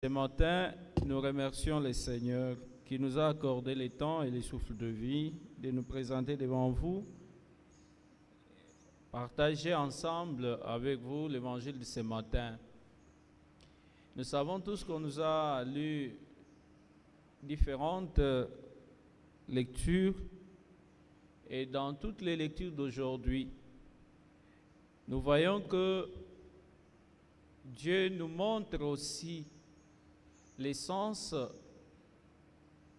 Ce matin, nous remercions le Seigneur qui nous a accordé le temps et le souffle de vie de nous présenter devant vous, partager ensemble avec vous l'évangile de ce matin. Nous savons tous qu'on nous a lu différentes lectures et dans toutes les lectures d'aujourd'hui, nous voyons que Dieu nous montre aussi l'essence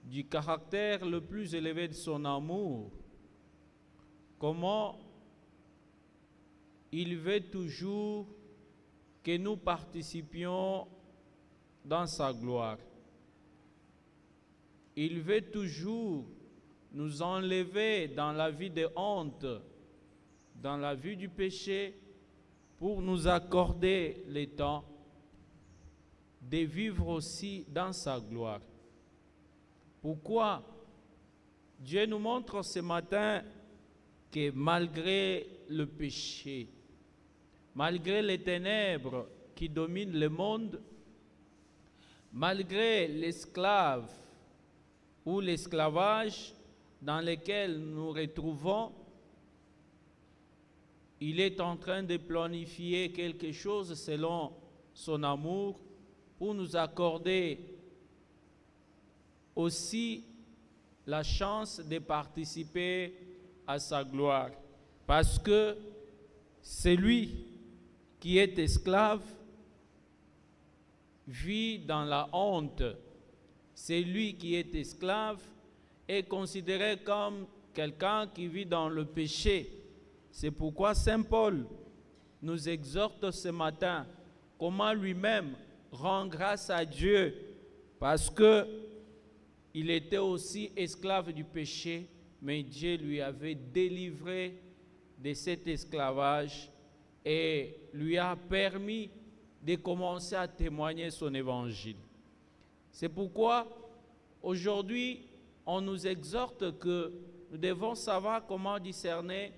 du caractère le plus élevé de son amour, comment il veut toujours que nous participions dans sa gloire. Il veut toujours nous enlever dans la vie de honte, dans la vie du péché, pour nous accorder le temps de vivre aussi dans sa gloire. Pourquoi Dieu nous montre ce matin que malgré le péché, malgré les ténèbres qui dominent le monde, malgré l'esclave ou l'esclavage dans lequel nous retrouvons, il est en train de planifier quelque chose selon son amour pour nous accorder aussi la chance de participer à sa gloire. Parce que celui qui est esclave vit dans la honte. Celui qui est esclave est considéré comme quelqu'un qui vit dans le péché. C'est pourquoi Saint Paul nous exhorte ce matin comment lui-même rend grâce à Dieu parce qu'il était aussi esclave du péché, mais Dieu lui avait délivré de cet esclavage et lui a permis de commencer à témoigner son évangile. C'est pourquoi aujourd'hui, on nous exhorte que nous devons savoir comment discerner,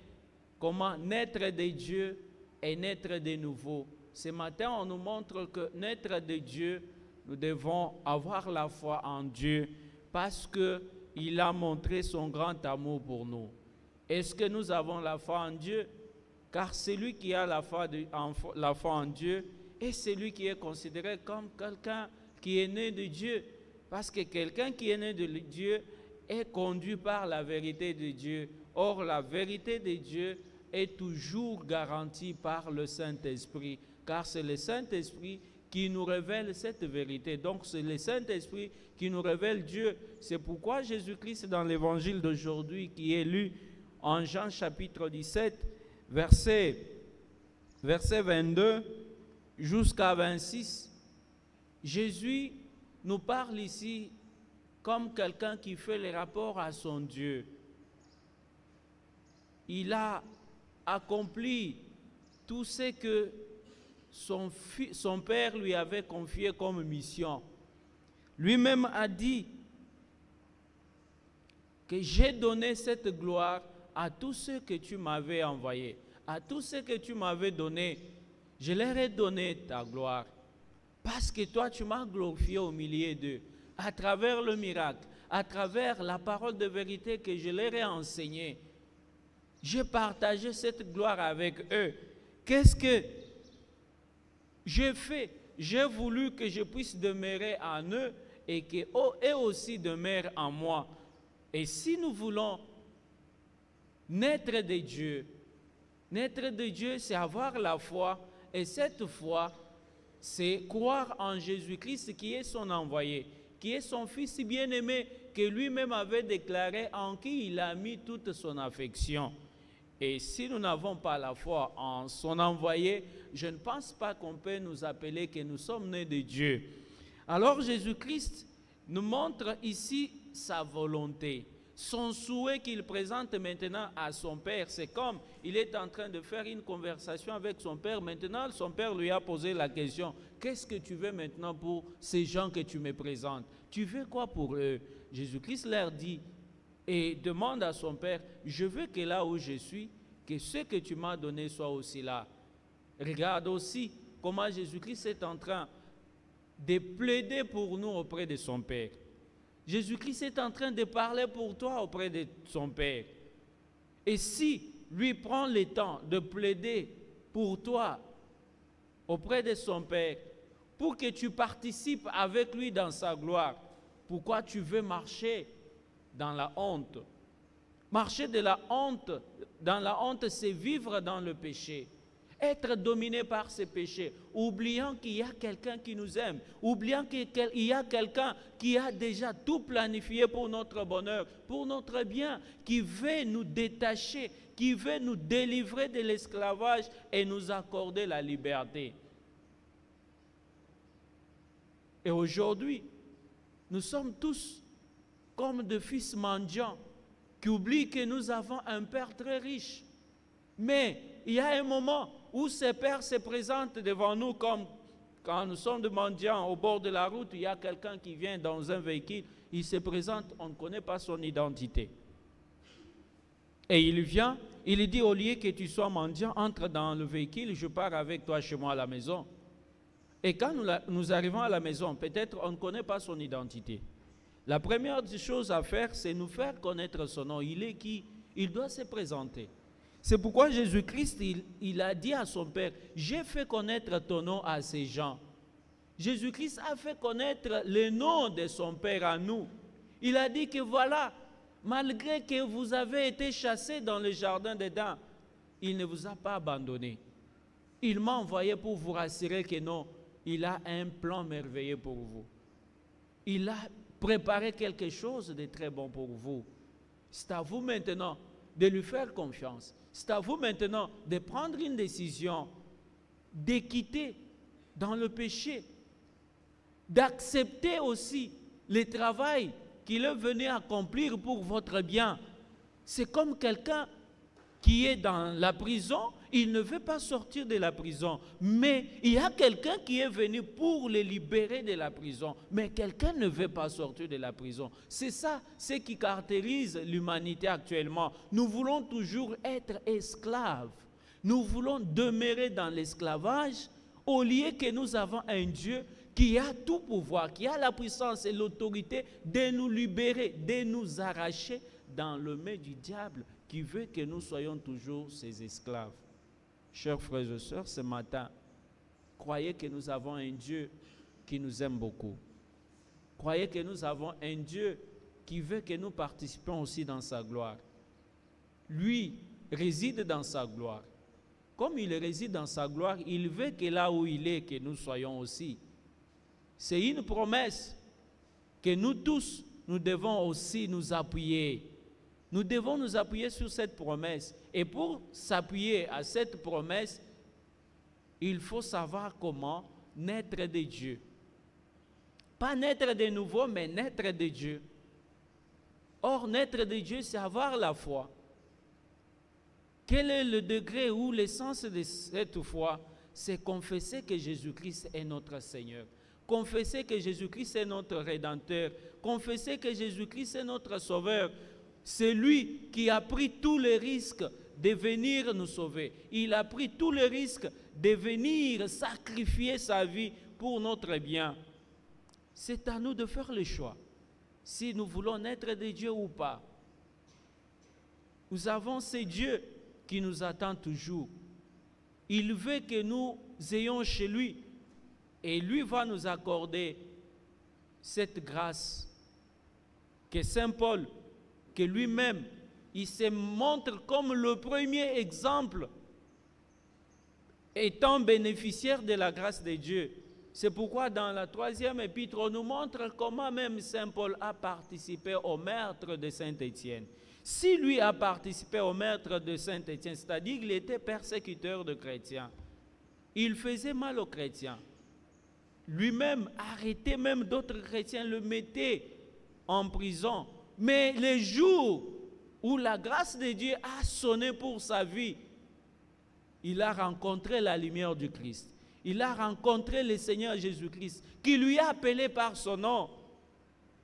comment naître de Dieu et naître de nouveau. Ce matin, on nous montre que naître de Dieu, nous devons avoir la foi en Dieu parce qu'il a montré son grand amour pour nous. Est-ce que nous avons la foi en Dieu? Car celui qui a la foi en Dieu est celui qui est considéré comme quelqu'un qui est né de Dieu. Parce que quelqu'un qui est né de Dieu est conduit par la vérité de Dieu. Or, la vérité de Dieu est toujours garantie par le Saint-Esprit. Car c'est le Saint-Esprit qui nous révèle cette vérité. Donc c'est le Saint-Esprit qui nous révèle Dieu. C'est pourquoi Jésus-Christ dans l'évangile d'aujourd'hui qui est lu en Jean chapitre 17, verset 22 jusqu'à 26, Jésus nous parle ici comme quelqu'un qui fait les rapports à son Dieu. Il a accompli tout ce que son Père lui avait confié comme mission. Lui-même a dit que j'ai donné cette gloire à tous ceux que tu m'avais envoyés, à tous ceux que tu m'avais donnés. Je leur ai donné ta gloire parce que toi tu m'as glorifié au milieu d'eux, à travers le miracle, à travers la parole de vérité que je leur ai enseignée. J'ai partagé cette gloire avec eux. Qu'est-ce que j'ai fait? J'ai voulu que je puisse demeurer en eux et qu'eux aussi demeurent en moi. Et si nous voulons naître de Dieu, c'est avoir la foi. Et cette foi, c'est croire en Jésus-Christ qui est son envoyé, qui est son Fils bien-aimé, que lui-même avait déclaré, en qui il a mis toute son affection. Et si nous n'avons pas la foi en son envoyé, je ne pense pas qu'on peut nous appeler que nous sommes nés de Dieu. Alors Jésus-Christ nous montre ici sa volonté, son souhait qu'il présente maintenant à son Père. C'est comme il est en train de faire une conversation avec son Père. Maintenant, son Père lui a posé la question, qu'est-ce que tu veux maintenant pour ces gens que tu me présentes? Tu veux quoi pour eux? Jésus-Christ leur dit et demande à son Père, je veux que là où je suis, que ce que tu m'as donné soit aussi là. Regarde aussi comment Jésus-Christ est en train de plaider pour nous auprès de son Père. Jésus-Christ est en train de parler pour toi auprès de son Père. Et si lui prend le temps de plaider pour toi auprès de son Père, pour que tu participes avec lui dans sa gloire, pourquoi tu veux marcher dans la honte? Marcher dans la honte, c'est vivre dans le péché. Être dominé par ces péchés, oubliant qu'il y a quelqu'un qui nous aime, oubliant qu'il y a quelqu'un qui a déjà tout planifié pour notre bonheur, pour notre bien, qui veut nous détacher, qui veut nous délivrer de l'esclavage et nous accorder la liberté. Et aujourd'hui, nous sommes tous comme des fils mendiants qui oublient que nous avons un Père très riche. Mais il y a un moment où ce Père se présente devant nous comme quand nous sommes des mendiants au bord de la route, il y a quelqu'un qui vient dans un véhicule, il se présente, on ne connaît pas son identité. Et il vient, il dit au lieu que tu sois mendiant, entre dans le véhicule, je pars avec toi chez moi à la maison. Et quand nous arrivons à la maison, peut-être on ne connaît pas son identité. La première chose à faire, c'est nous faire connaître son nom. Il est qui? Il doit se présenter. C'est pourquoi Jésus-Christ, il a dit à son Père, j'ai fait connaître ton nom à ces gens. Jésus-Christ a fait connaître le nom de son Père à nous. Il a dit que voilà, malgré que vous avez été chassés dans le jardin d'Éden, il ne vous a pas abandonné. Il m'a envoyé pour vous rassurer que non, il a un plan merveilleux pour vous. Il a préparé quelque chose de très bon pour vous. C'est à vous maintenant de lui faire confiance. C'est à vous maintenant de prendre une décision, de quitter dans le péché, d'accepter aussi le travail qu'il est venu accomplir pour votre bien. C'est comme quelqu'un qui est dans la prison, il ne veut pas sortir de la prison, mais il y a quelqu'un qui est venu pour le libérer de la prison, mais quelqu'un ne veut pas sortir de la prison. C'est ça, ce qui caractérise l'humanité actuellement. Nous voulons toujours être esclaves. Nous voulons demeurer dans l'esclavage au lieu que nous avons un Dieu qui a tout pouvoir, qui a la puissance et l'autorité de nous libérer, de nous arracher dans le main du diable qui veut que nous soyons toujours ses esclaves. Chers frères et sœurs, ce matin, croyez que nous avons un Dieu qui nous aime beaucoup. Croyez que nous avons un Dieu qui veut que nous participions aussi dans sa gloire. Lui réside dans sa gloire. Comme il réside dans sa gloire, il veut que là où il est, que nous soyons aussi. C'est une promesse que nous tous, nous devons aussi nous appuyer. Nous devons nous appuyer sur cette promesse. Et pour s'appuyer à cette promesse, il faut savoir comment naître de Dieu. Pas naître de nouveau, mais naître de Dieu. Or, naître de Dieu, c'est avoir la foi. Quel est le degré ou l'essence de cette foi? C'est confesser que Jésus-Christ est notre Seigneur. Confesser que Jésus-Christ est notre Rédempteur. Confesser que Jésus-Christ est notre Sauveur. C'est lui qui a pris tous les risques de venir nous sauver. Il a pris tous les risques de venir sacrifier sa vie pour notre bien. C'est à nous de faire le choix, si nous voulons naître de Dieu ou pas. Nous avons ce Dieu qui nous attend toujours. Il veut que nous ayons chez lui et lui va nous accorder cette grâce que Saint Paul, que lui-même, il se montre comme le premier exemple étant bénéficiaire de la grâce de Dieu. C'est pourquoi dans la 3e épître, on nous montre comment même Saint Paul a participé au meurtre de Saint Étienne. Si lui a participé au meurtre de Saint Étienne, c'est-à-dire qu'il était persécuteur de chrétiens, il faisait mal aux chrétiens. Lui-même arrêtait même d'autres chrétiens, le mettait en prison. Mais les jours où la grâce de Dieu a sonné pour sa vie, il a rencontré la lumière du Christ. Il a rencontré le Seigneur Jésus-Christ, qui lui a appelé par son nom,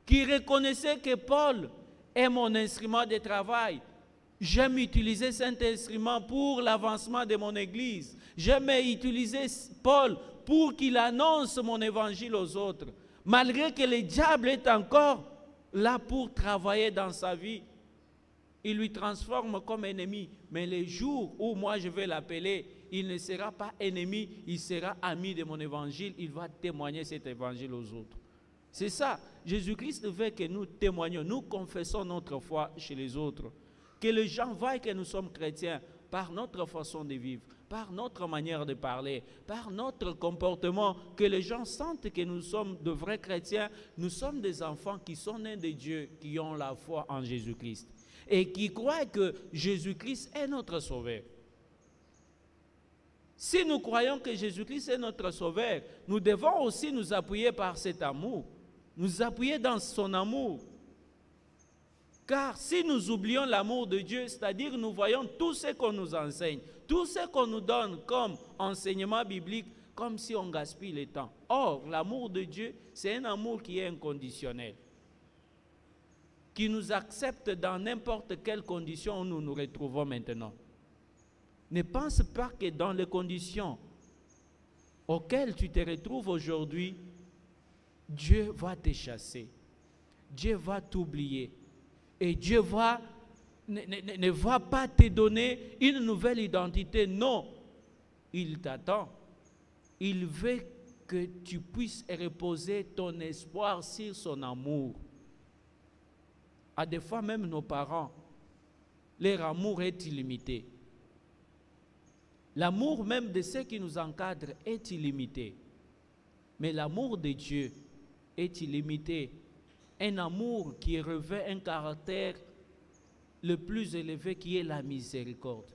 qui reconnaissait que Paul est mon instrument de travail. J'aime utiliser cet instrument pour l'avancement de mon Église. J'aime utiliser Paul pour qu'il annonce mon évangile aux autres, malgré que le diable est encore là pour travailler dans sa vie. Il lui transforme comme ennemi. Mais les jours où moi je vais l'appeler, il ne sera pas ennemi, il sera ami de mon évangile. Il va témoigner cet évangile aux autres. C'est ça. Jésus-Christ veut que nous témoignions, nous confessons notre foi chez les autres. Que les gens voient que nous sommes chrétiens par notre façon de vivre, par notre manière de parler, par notre comportement, que les gens sentent que nous sommes de vrais chrétiens. Nous sommes des enfants qui sont nés de Dieu, qui ont la foi en Jésus-Christ et qui croient que Jésus-Christ est notre sauveur. Si nous croyons que Jésus-Christ est notre sauveur, nous devons aussi nous appuyer par cet amour, nous appuyer dans son amour. Car si nous oublions l'amour de Dieu, c'est-à-dire nous voyons tout ce qu'on nous enseigne, tout ce qu'on nous donne comme enseignement biblique, comme si on gaspille le temps. Or, l'amour de Dieu, c'est un amour qui est inconditionnel, qui nous accepte dans n'importe quelle condition où nous nous retrouvons maintenant. Ne pense pas que dans les conditions auxquelles tu te retrouves aujourd'hui, Dieu va te chasser, Dieu va t'oublier et Dieu ne va pas te donner une nouvelle identité. Non, il t'attend. Il veut que tu puisses reposer ton espoir sur son amour. À des fois, même nos parents, leur amour est illimité. L'amour même de ceux qui nous encadrent est illimité. Mais l'amour de Dieu est illimité. Un amour qui revêt un caractère le plus élevé qui est la miséricorde.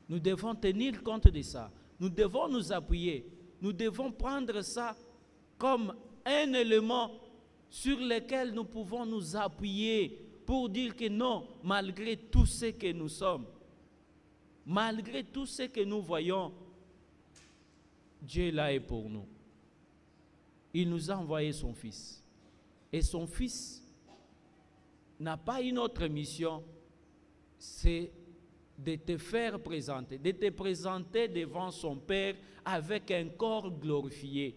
Nous devons tenir compte de ça. Nous devons nous appuyer. Nous devons prendre ça comme un élément sur lequel nous pouvons nous appuyer pour dire que non, malgré tout ce que nous sommes, malgré tout ce que nous voyons, Dieu est là et pour nous. Il nous a envoyé son Fils. Et son Fils n'a pas une autre mission, c'est de te faire présenter, de te présenter devant son Père avec un corps glorifié.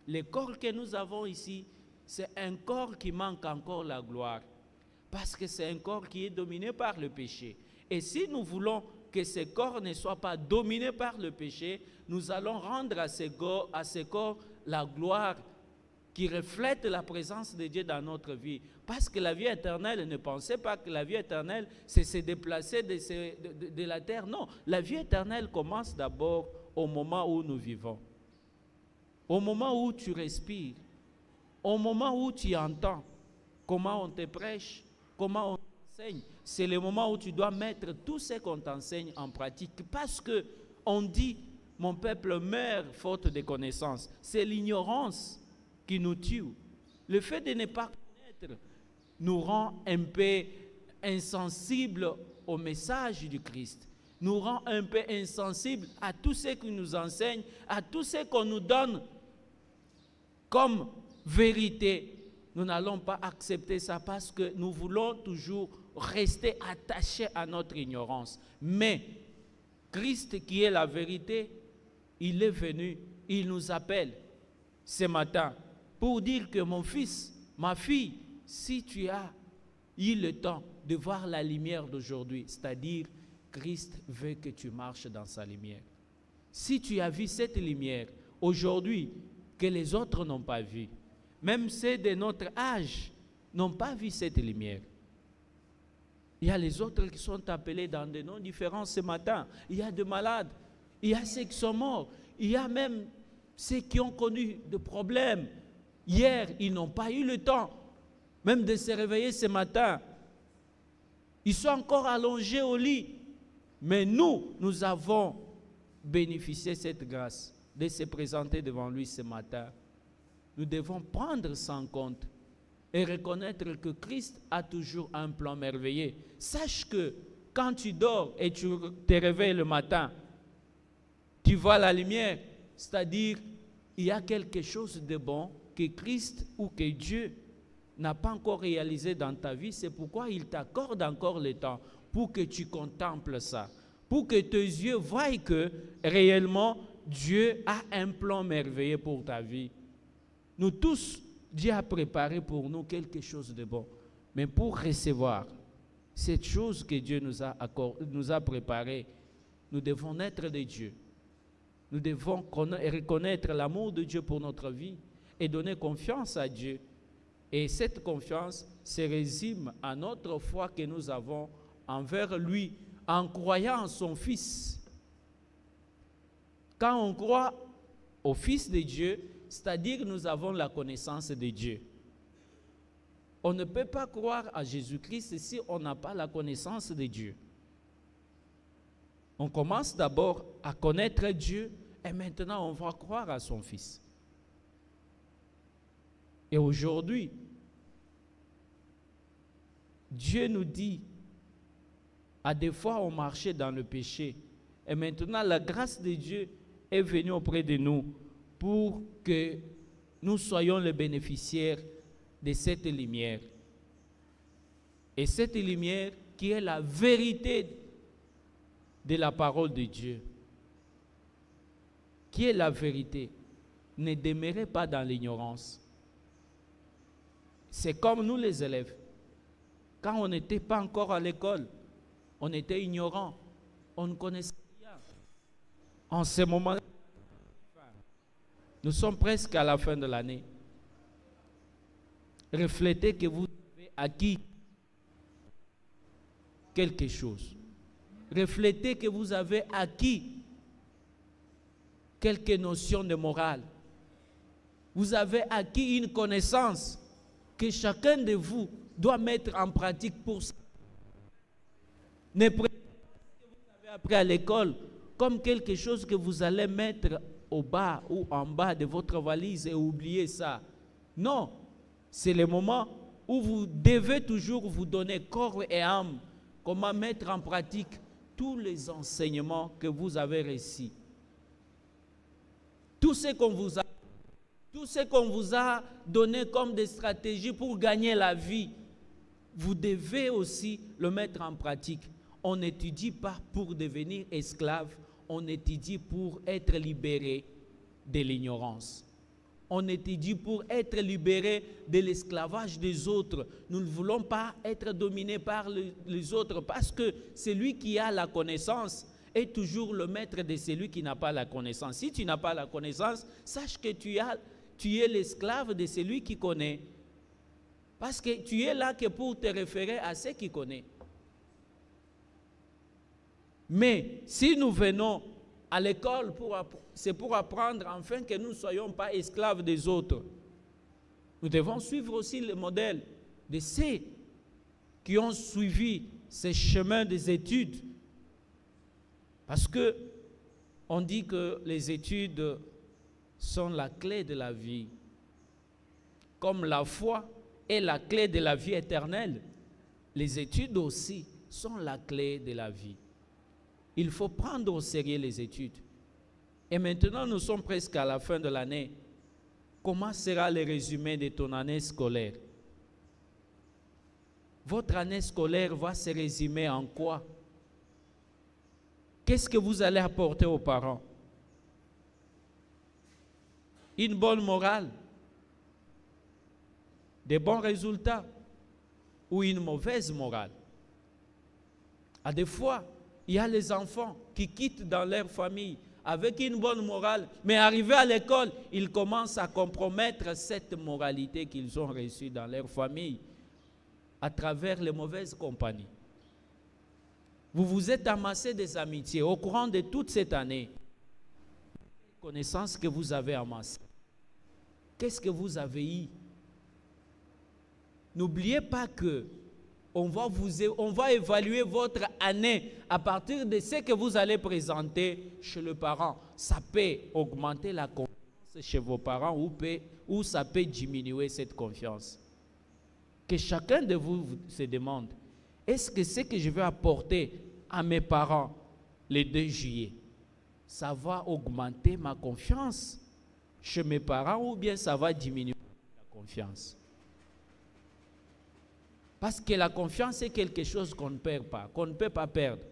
Le corps que nous avons ici, c'est un corps qui manque encore la gloire, parce que c'est un corps qui est dominé par le péché. Et si nous voulons que ce corps ne soit pas dominé par le péché, nous allons rendre à ce corps la gloire qui reflète la présence de Dieu dans notre vie. Parce que la vie éternelle, ne pensez pas que la vie éternelle, c'est se déplacer de la terre. Non, la vie éternelle commence d'abord au moment où nous vivons. Au moment où tu respires. Au moment où tu entends comment on te prêche, comment on t'enseigne. C'est le moment où tu dois mettre tout ce qu'on t'enseigne en pratique. Parce qu'on dit, mon peuple meurt faute de connaissance. C'est l'ignorance qui nous tue. Le fait de ne pas connaître nous rend un peu insensibles au message du Christ, nous rend un peu insensibles à tout ce qu'il nous enseigne, à tout ce qu'on nous donne comme vérité. Nous n'allons pas accepter ça parce que nous voulons toujours rester attachés à notre ignorance. Mais Christ qui est la vérité, il est venu, il nous appelle ce matin pour dire que mon fils, ma fille, si tu as eu le temps de voir la lumière d'aujourd'hui, c'est-à-dire Christ veut que tu marches dans sa lumière. Si tu as vu cette lumière aujourd'hui que les autres n'ont pas vue, même ceux de notre âge n'ont pas vu cette lumière. Il y a les autres qui sont appelés dans des noms différents ce matin. Il y a des malades, il y a ceux qui sont morts, il y a même ceux qui ont connu des problèmes. Hier, ils n'ont pas eu le temps même de se réveiller ce matin. Ils sont encore allongés au lit. Mais nous avons bénéficié de cette grâce de se présenter devant lui ce matin. Nous devons prendre ça en compte et reconnaître que Christ a toujours un plan merveilleux. Sache que quand tu dors et tu te réveilles le matin, tu vois la lumière, c'est-à-dire il y a quelque chose de bon que Christ ou que Dieu n'a pas encore réalisé dans ta vie. C'est pourquoi il t'accorde encore le temps pour que tu contemples ça, pour que tes yeux voient que réellement Dieu a un plan merveilleux pour ta vie. Nous tous, Dieu a préparé pour nous quelque chose de bon. Mais pour recevoir cette chose que Dieu nous a préparée, nous devons naître de Dieu. Nous devons reconnaître l'amour de Dieu pour notre vie et donner confiance à Dieu. Et cette confiance se résume à notre foi que nous avons envers lui en croyant en son Fils. Quand on croit au Fils de Dieu, c'est-à-dire que nous avons la connaissance de Dieu. On ne peut pas croire à Jésus-Christ si on n'a pas la connaissance de Dieu. On commence d'abord à connaître Dieu et maintenant on va croire à son Fils. Et aujourd'hui, Dieu nous dit, à des fois on marchait dans le péché et maintenant la grâce de Dieu est venue auprès de nous pour que nous soyons les bénéficiaires de cette lumière. Et cette lumière qui est la vérité de la parole de Dieu, qui est la vérité, ne demeurez pas dans l'ignorance. C'est comme nous les élèves. Quand on n'était pas encore à l'école, on était ignorant, on ne connaissait rien. En ce moment, nous sommes presque à la fin de l'année. Reflétez que vous avez acquis quelque chose. Reflétez que vous avez acquis quelques notions de morale. Vous avez acquis une connaissance que chacun de vous doit mettre en pratique pour ça. Ne prenez pas ce que vous avez appris à l'école comme quelque chose que vous allez mettre au bas ou en bas de votre valise et oublier ça. Non, c'est le moment où vous devez toujours vous donner corps et âme, comment mettre en pratique tous les enseignements que vous avez reçus. Tout ce qu'on vous a donné comme des stratégies pour gagner la vie, vous devez aussi le mettre en pratique. On n'étudie pas pour devenir esclave, on étudie pour être libéré de l'ignorance. On étudie pour être libéré de l'esclavage des autres. Nous ne voulons pas être dominés par les autres parce que celui qui a la connaissance est toujours le maître de celui qui n'a pas la connaissance. Si tu n'as pas la connaissance, sache que tu es l'esclave de celui qui connaît. Parce que tu es là que pour te référer à ce qui connaît. Mais si nous venons à l'école, c'est pour apprendre afin que nous ne soyons pas esclaves des autres. Nous devons suivre aussi le modèle de ceux qui ont suivi ces chemins des études. Parce que on dit que les études sont la clé de la vie. Comme la foi est la clé de la vie éternelle, les études aussi sont la clé de la vie. Il faut prendre au sérieux les études. Et maintenant, nous sommes presque à la fin de l'année. Comment sera le résumé de ton année scolaire? Votre année scolaire va se résumer en quoi? Qu'est-ce que vous allez apporter aux parents? Une bonne morale? Des bons résultats? Ou une mauvaise morale? À des fois, il y a les enfants qui quittent dans leur famille avec une bonne morale, mais arrivés à l'école, ils commencent à compromettre cette moralité qu'ils ont reçue dans leur famille à travers les mauvaises compagnies. Vous vous êtes amassé des amitiés au courant de toute cette année. Les connaissances que vous avez amassées, qu'est-ce que vous avez eu? N'oubliez pas que on va évaluer votre année à partir de ce que vous allez présenter chez le parent. Ça peut augmenter la confiance chez vos parents ou ça peut diminuer cette confiance. Que chacun de vous se demande, est-ce que ce que je vais apporter à mes parents le 2 juillet, ça va augmenter ma confiance chez mes parents ou bien ça va diminuer la confiance? Parce que la confiance est quelque chose qu'on ne perd pas, qu'on ne peut pas perdre.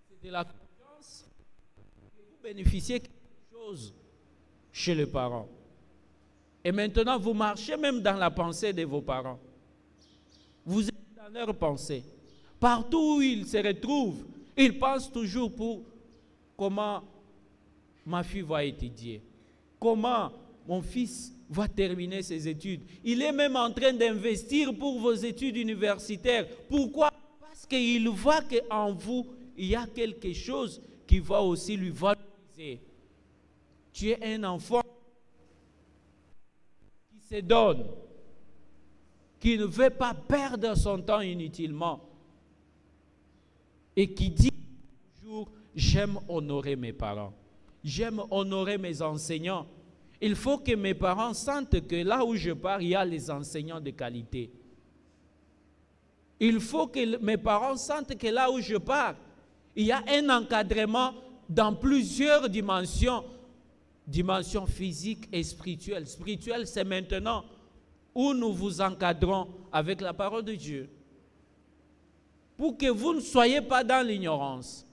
C'est de la confiance bénéficiez quelque chose chez les parents. Et maintenant, vous marchez même dans la pensée de vos parents. Vous êtes dans leur pensée. Partout où ils se retrouvent, ils pensent toujours pour comment ma fille va étudier, comment mon fils va terminer ses études. Il est même en train d'investir pour vos études universitaires. Pourquoi? Parce qu'il voit qu'en vous, il y a quelque chose qui va aussi lui valoriser. Tu es un enfant qui se donne, qui ne veut pas perdre son temps inutilement et qui dit toujours, j'aime honorer mes parents, j'aime honorer mes enseignants. Il faut que mes parents sentent que là où je pars, il y a les enseignants de qualité. Il faut que mes parents sentent que là où je pars, il y a un encadrement dans plusieurs dimensions. Dimension physique et spirituelle. Spirituelle, c'est maintenant où nous vous encadrons avec la parole de Dieu. Pour que vous ne soyez pas dans l'ignorance.